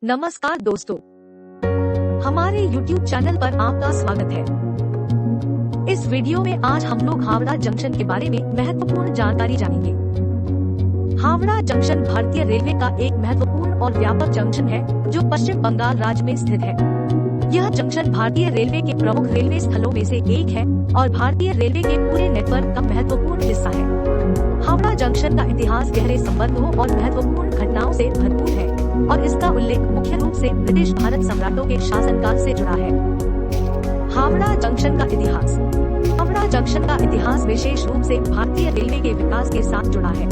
नमस्कार दोस्तों, हमारे YouTube चैनल पर आपका स्वागत है। इस वीडियो में आज हम लोग हावड़ा जंक्शन के बारे में महत्वपूर्ण जानकारी जानेंगे। हावड़ा जंक्शन भारतीय रेलवे का एक महत्वपूर्ण और व्यापक जंक्शन है जो पश्चिम बंगाल राज्य में स्थित है। यह जंक्शन भारतीय रेलवे के प्रमुख रेलवे स्थलों में से एक है और भारतीय रेलवे के पूरे नेटवर्क का महत्वपूर्ण हिस्सा है। हावड़ा जंक्शन का इतिहास गहरे संबंधों और महत्वपूर्ण घटनाओं से भरपूर है और इसका उल्लेख मुख्य रूप से ब्रिटिश भारत सम्राटों के शासनकाल से जुड़ा है। हावड़ा जंक्शन का इतिहास। हावड़ा जंक्शन का इतिहास विशेष रूप से भारतीय रेलवे के विकास के साथ जुड़ा है।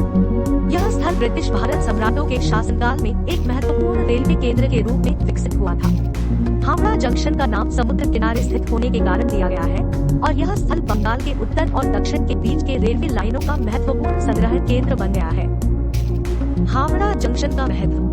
यह स्थल ब्रिटिश भारत सम्राटों के शासनकाल में एक महत्वपूर्ण रेलवे केंद्र के रूप में विकसित हुआ था। हावड़ा जंक्शन का नाम समुद्र किनारे स्थित होने के कारण दिया गया है और यह स्थल बंगाल के उत्तर और दक्षिण के बीच के रेलवे लाइनों का महत्वपूर्ण संग्रहण केंद्र बन गया है। हावड़ा जंक्शन का महत्व।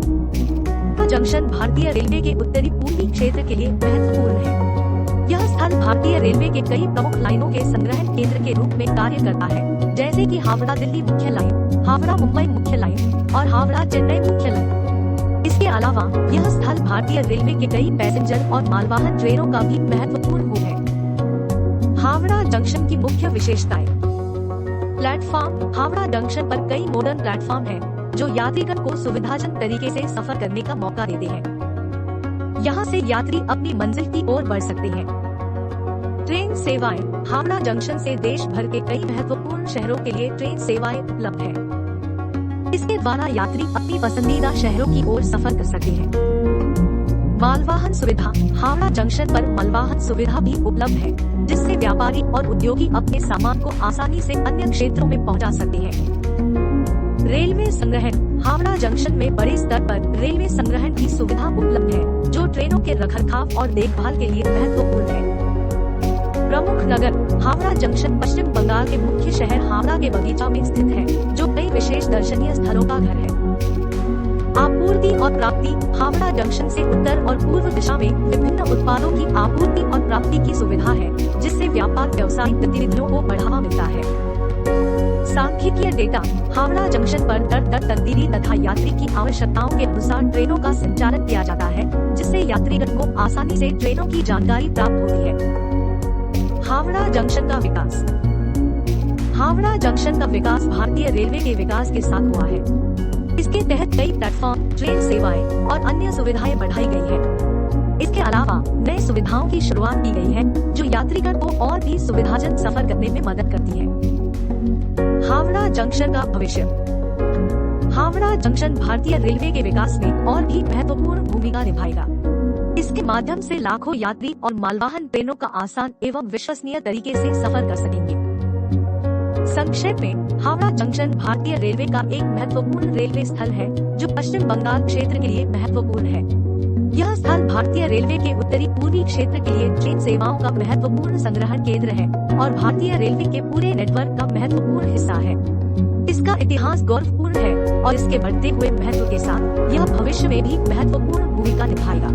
जंक्शन भारतीय रेलवे के उत्तरी पूर्वी क्षेत्र के लिए महत्वपूर्ण है। यह स्थल भारतीय रेलवे के कई प्रमुख लाइनों के संग्रहण केंद्र के रूप में कार्य करता है, जैसे कि हावड़ा दिल्ली मुख्य लाइन, हावड़ा मुंबई मुख्य लाइन और हावड़ा चेन्नई मुख्य लाइन। इसके अलावा यह स्थल भारतीय रेलवे के कई पैसेंजर और मालवाहन ट्रेनों का भी महत्वपूर्ण हब है। हावड़ा जंक्शन की मुख्य विशेषताएं। प्लेटफॉर्म। हावड़ा जंक्शन पर कई मॉडर्न प्लेटफॉर्म हैं जो यात्रीगण को सुविधाजनक तरीके से सफर करने का मौका देते हैं। यहाँ से यात्री अपनी मंजिल की ओर बढ़ सकते हैं। ट्रेन सेवाएं। हावड़ा जंक्शन से देश भर के कई महत्वपूर्ण शहरों के लिए ट्रेन सेवाएं उपलब्ध है। इसके द्वारा यात्री अपनी पसंदीदा शहरों की ओर सफर कर सकते हैं। मालवाहन सुविधा। हावड़ा जंक्शन पर मालवाहन सुविधा भी उपलब्ध है, जिससे व्यापारी और उद्योगी अपने सामान को आसानी से अन्य क्षेत्रों में पहुंचा सकते हैं। रेलवे संग्रहण। हावड़ा जंक्शन में बड़े स्तर पर रेलवे संग्रहण की सुविधा उपलब्ध है, जो ट्रेनों के रखरखाव और देखभाल के लिए महत्वपूर्ण है। प्रमुख नगर। हावड़ा जंक्शन पश्चिम बंगाल के मुख्य शहर हावड़ा के बगीचा में स्थित है, जो कई विशेष दर्शनीय स्थलों का घर है। आपूर्ति और प्राप्ति। हावड़ा जंक्शन से उत्तर और पूर्व दिशा में विभिन्न उत्पादों की आपूर्ति और प्राप्ति की सुविधा है, जिससे व्यापार व्यावसायिक गतिविधियों को बढ़ावा मिलता है। सांख्यिकीय डेटा। हावड़ा जंक्शन पर दर दर तब्दीली तथा यात्री की आवश्यकताओं के अनुसार ट्रेनों का संचालन किया जाता है, जिससे यात्रीगण को आसानी से ट्रेनों की जानकारी प्राप्त होती है। हावड़ा जंक्शन का विकास। हावड़ा जंक्शन का विकास भारतीय रेलवे के विकास के साथ हुआ है। इसके तहत कई प्लेटफॉर्म, ट्रेन सेवाएं और अन्य सुविधाएं बढ़ाई गई है। इसके अलावा नई सुविधाओं की शुरुआत की गई है, जो यात्रीगण को और भी सुविधाजनक सफर करने में मदद करती है। हावड़ा जंक्शन का भविष्य। हावड़ा जंक्शन भारतीय रेलवे के विकास में और भी महत्वपूर्ण भूमिका निभाएगा। इसके माध्यम से लाखों यात्री और मालवाहन ट्रेनों का आसान एवं विश्वसनीय तरीके से सफर कर सकेंगे। संक्षेप में, हावड़ा जंक्शन भारतीय रेलवे का एक महत्वपूर्ण रेलवे स्थल है, जो पश्चिम बंगाल क्षेत्र के लिए महत्वपूर्ण है। यह स्थल भारतीय रेलवे के उत्तरी पूर्वी क्षेत्र के लिए ट्रेन सेवाओं का महत्वपूर्ण संग्रहण केंद्र है और भारतीय रेलवे के पूरे नेटवर्क का महत्वपूर्ण हिस्सा है। इसका इतिहास गौरवपूर्ण है और इसके बढ़ते हुए महत्व के साथ यह भविष्य में भी महत्वपूर्ण भूमिका निभाएगा।